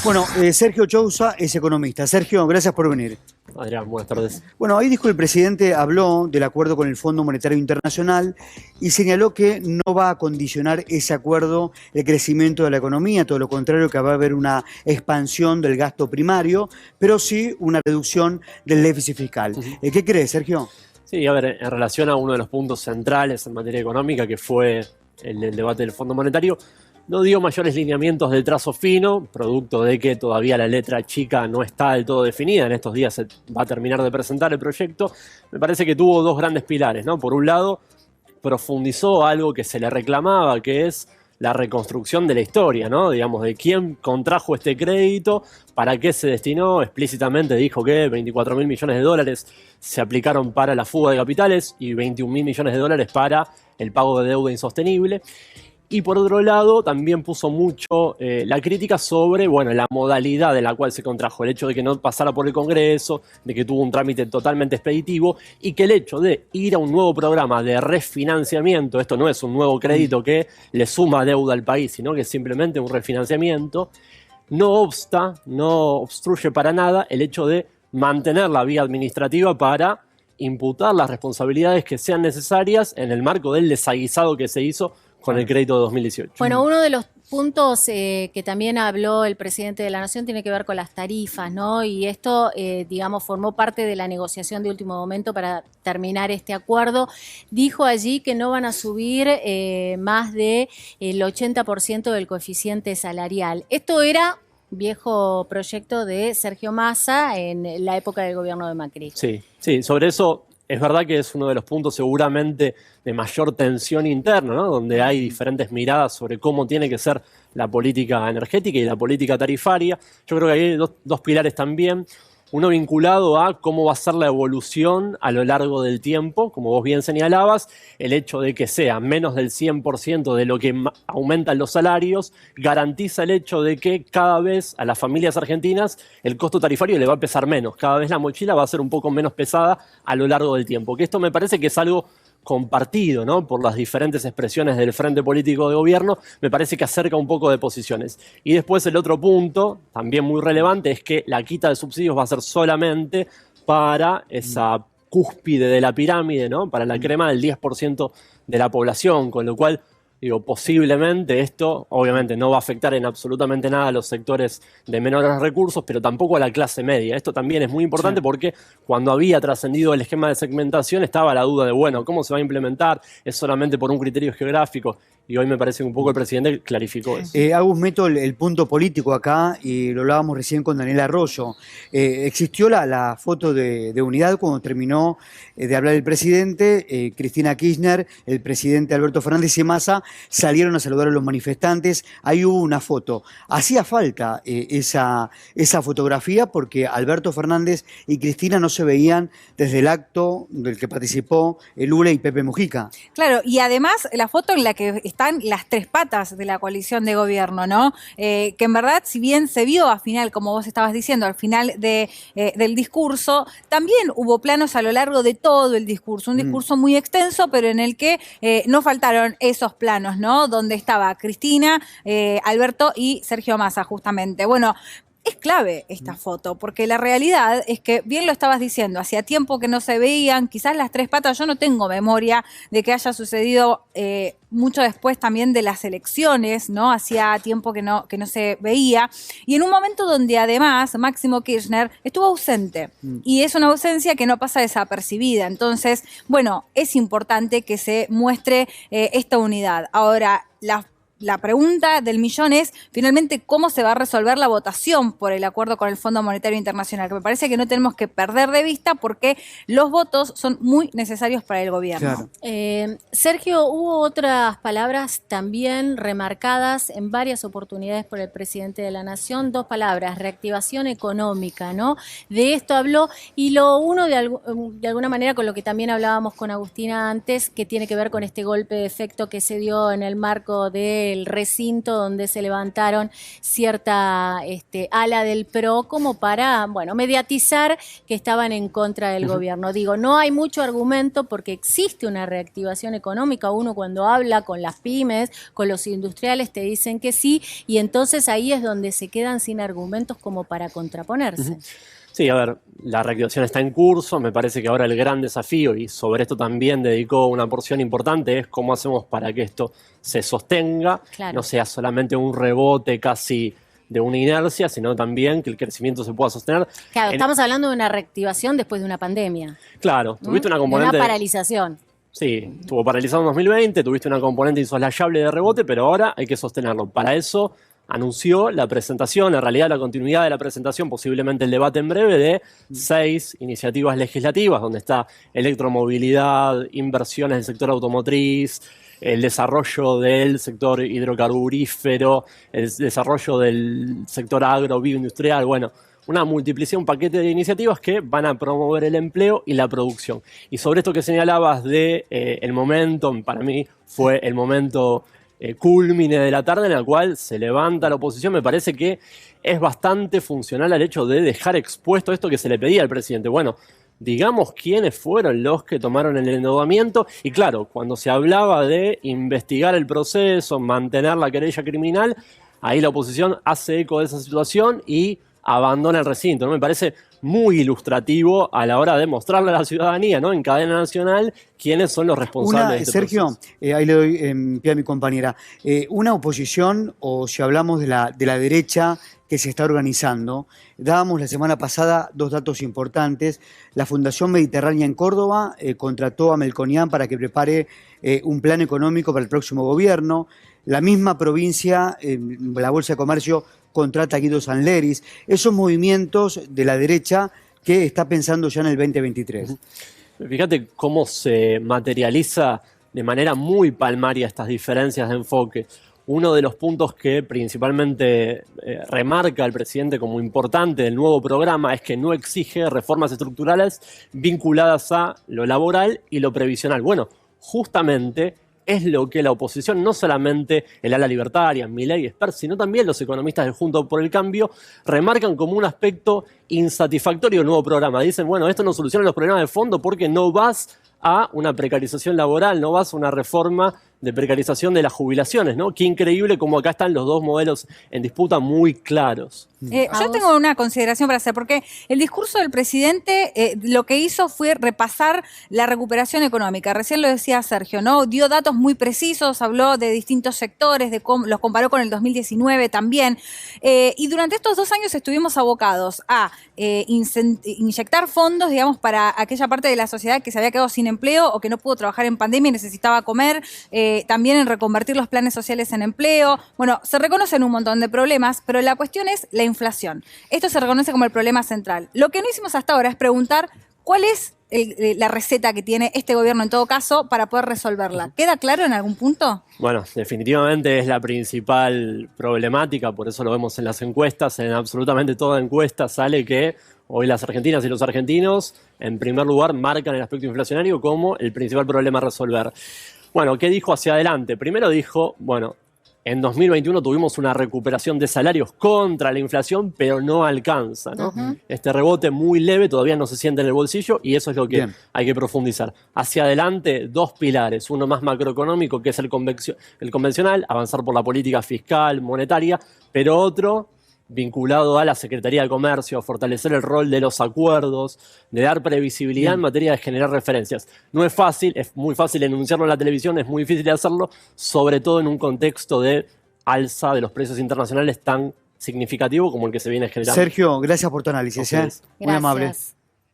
Bueno, Sergio Chousa es economista. Sergio, gracias por venir. Adrián, buenas tardes. Bueno, ahí dijo el presidente, habló del acuerdo con el Fondo Monetario Internacional y señaló que no va a condicionar ese acuerdo el crecimiento de la economía, todo lo contrario, que va a haber una expansión del gasto primario, pero sí una reducción del déficit fiscal. ¿Qué crees, Sergio? Sí, a ver, en relación a uno de los puntos centrales en materia económica, que fue el debate del Fondo Monetario, no dio mayores lineamientos de trazo fino, producto de que todavía la letra chica no está del todo definida. En estos días se va a terminar de presentar el proyecto. Me parece que tuvo dos grandes pilares, ¿no? Por un lado, profundizó algo que se le reclamaba, que es la reconstrucción de la historia, ¿no? Digamos, de quién contrajo este crédito, para qué se destinó. Explícitamente dijo que 24.000 millones de dólares se aplicaron para la fuga de capitales y 21.000 millones de dólares para el pago de deuda insostenible. Y por otro lado, también puso mucho la crítica sobre, bueno, la modalidad en la cual se contrajo, el hecho de que no pasara por el Congreso, de que tuvo un trámite totalmente expeditivo y que el hecho de ir a un nuevo programa de refinanciamiento, esto no es un nuevo crédito que le suma deuda al país, sino que es simplemente un refinanciamiento, no obstruye para nada el hecho de mantener la vía administrativa para imputar las responsabilidades que sean necesarias en el marco del desaguisado que se hizo con el crédito de 2018. Bueno, uno de los puntos que también habló el presidente de la Nación tiene que ver con las tarifas, ¿no? Y esto, digamos, formó parte de la negociación de último momento para terminar este acuerdo. Dijo allí que no van a subir más del 80% del coeficiente salarial. Esto era viejo proyecto de Sergio Massa en la época del gobierno de Macri. Sí, sobre eso es verdad que es uno de los puntos seguramente de mayor tensión interna, ¿no? Donde hay diferentes miradas sobre cómo tiene que ser la política energética y la política tarifaria. Yo creo que hay dos pilares también. Uno vinculado a cómo va a ser la evolución a lo largo del tiempo, como vos bien señalabas, el hecho de que sea menos del 100% de lo que aumentan los salarios, garantiza el hecho de que cada vez a las familias argentinas el costo tarifario le va a pesar menos, cada vez la mochila va a ser un poco menos pesada a lo largo del tiempo, que esto me parece que es algo compartido, ¿no? Por las diferentes expresiones del frente político de gobierno, me parece que acerca un poco de posiciones. Y después el otro punto, también muy relevante, es que la quita de subsidios va a ser solamente para esa cúspide de la pirámide, ¿no? Para la crema del 10% de la población, con lo cual, digo, posiblemente esto, obviamente, no va a afectar en absolutamente nada a los sectores de menores recursos, pero tampoco a la clase media. Esto también es muy importante porque cuando había trascendido el esquema de segmentación estaba la duda de, bueno, ¿cómo se va a implementar? ¿Es solamente por un criterio geográfico? Y hoy me parece que un poco el presidente clarificó eso. Agus, meto el punto político acá y lo hablábamos recién con Daniel Arroyo. Existió la foto de unidad cuando terminó de hablar el presidente. Cristina Kirchner, el presidente Alberto Fernández y Massa salieron a saludar a los manifestantes. Ahí hubo una foto. Hacía falta esa fotografía porque Alberto Fernández y Cristina no se veían desde el acto del que participó Lula y Pepe Mujica. Claro, y además la foto en la que están las tres patas de la coalición de gobierno, ¿no? Que en verdad, si bien se vio al final, como vos estabas diciendo, al final del discurso, también hubo planos a lo largo de todo el discurso. Un discurso muy extenso, pero en el que no faltaron esos planos, ¿no? Donde estaba Cristina, Alberto y Sergio Massa, justamente. Bueno, es clave esta foto, porque la realidad es que, bien lo estabas diciendo, hacía tiempo que no se veían, quizás las tres patas, yo no tengo memoria de que haya sucedido mucho después también de las elecciones, ¿no? Hacía tiempo que no se veía, y en un momento donde además Máximo Kirchner estuvo ausente, y es una ausencia que no pasa desapercibida, entonces, bueno, es importante que se muestre esta unidad. Ahora, la pregunta del millón es, finalmente, ¿cómo se va a resolver la votación por el acuerdo con el Fondo Monetario Internacional? Que me parece que no tenemos que perder de vista porque los votos son muy necesarios para el gobierno. Claro. Sergio, hubo otras palabras también remarcadas en varias oportunidades por el presidente de la Nación, dos palabras, reactivación económica, ¿no? De esto habló, y lo uno de alguna manera con lo que también hablábamos con Agustina antes, que tiene que ver con este golpe de efecto que se dio en el marco de el recinto donde se levantaron cierta ala del PRO como para, bueno, mediatizar que estaban en contra del gobierno. Digo, no hay mucho argumento porque existe una reactivación económica. Uno cuando habla con las pymes, con los industriales, te dicen que sí, y entonces ahí es donde se quedan sin argumentos como para contraponerse. Sí, a ver, la reactivación está en curso, me parece que ahora el gran desafío, y sobre esto también dedicó una porción importante, es cómo hacemos para que esto se sostenga, Claro. no sea solamente un rebote casi de una inercia, sino también que el crecimiento se pueda sostener. Claro, estamos hablando de una reactivación después de una pandemia. Claro, tuviste una De componente... una paralización. Sí, estuvo paralizado en 2020, tuviste una componente insoslayable de rebote, pero ahora hay que sostenerlo. Para eso anunció la presentación, en realidad la continuidad de la presentación, posiblemente el debate en breve, de 6 iniciativas legislativas, donde está electromovilidad, inversiones del sector automotriz, el desarrollo del sector hidrocarburífero, el desarrollo del sector agro-bioindustrial, bueno, una multiplicidad, un paquete de iniciativas que van a promover el empleo y la producción. Y sobre esto que señalabas de el momento, para mí fue el momento cúlmine de la tarde en el cual se levanta la oposición, me parece que es bastante funcional al hecho de dejar expuesto esto que se le pedía al presidente. Bueno, digamos quiénes fueron los que tomaron el endeudamiento. Y claro, cuando se hablaba de investigar el proceso, mantener la querella criminal, ahí la oposición hace eco de esa situación y abandona el recinto, ¿no? Me parece muy ilustrativo a la hora de mostrarle a la ciudadanía, ¿no? En cadena nacional, quiénes son los responsables de este Sergio, proceso. ahí le doy pie a mi compañera. Una oposición, o si hablamos de la derecha que se está organizando, dábamos la semana pasada 2 datos importantes. La Fundación Mediterránea en Córdoba contrató a Melconian para que prepare un plan económico para el próximo gobierno. La misma provincia, la Bolsa de Comercio, contrata a Guido Sanleris. Esos movimientos de la derecha que está pensando ya en el 2023. Fíjate cómo se materializa de manera muy palmaria estas diferencias de enfoque. Uno de los puntos que principalmente remarca el presidente como importante del nuevo programa es que no exige reformas estructurales vinculadas a lo laboral y lo previsional. Bueno, justamente es lo que la oposición, no solamente el ala libertaria, Milei, Spert, sino también los economistas del Juntos por el Cambio, remarcan como un aspecto insatisfactorio del nuevo programa. Dicen, bueno, esto no soluciona los problemas de fondo porque no vas a una precarización laboral, no vas a una reforma de precarización de las jubilaciones, ¿no? Qué increíble como acá están los dos modelos en disputa muy claros. Yo tengo una consideración para hacer, porque el discurso del presidente lo que hizo fue repasar la recuperación económica. Recién lo decía Sergio, ¿no? Dio datos muy precisos, habló de distintos sectores, de cómo, los comparó con el 2019 también. Y durante estos 2 años estuvimos abocados a inyectar fondos, digamos, para aquella parte de la sociedad que se había quedado sin empleo o que no pudo trabajar en pandemia y necesitaba comer. También en reconvertir los planes sociales en empleo. Bueno, se reconocen un montón de problemas, pero la cuestión es la inflación. Esto se reconoce como el problema central. Lo que no hicimos hasta ahora es preguntar cuál es la receta que tiene este gobierno en todo caso para poder resolverla. ¿Queda claro en algún punto? Bueno, definitivamente es la principal problemática, por eso lo vemos en las encuestas. En absolutamente toda encuesta sale que hoy las argentinas y los argentinos, en primer lugar, marcan el aspecto inflacionario como el principal problema a resolver. Bueno, ¿qué dijo hacia adelante? Primero dijo, bueno, en 2021 tuvimos una recuperación de salarios contra la inflación, pero no alcanza, ¿no? Este rebote muy leve todavía no se siente en el bolsillo y eso es lo que hay que profundizar. Hacia adelante, 2 pilares, uno más macroeconómico, que es el convencional, avanzar por la política fiscal, monetaria, pero otro vinculado a la Secretaría de Comercio, fortalecer el rol de los acuerdos, de dar previsibilidad en materia de generar referencias. No es fácil, es muy fácil enunciarlo en la televisión, es muy difícil hacerlo, sobre todo en un contexto de alza de los precios internacionales tan significativo como el que se viene generando. Sergio, gracias por tu análisis. Muy amable.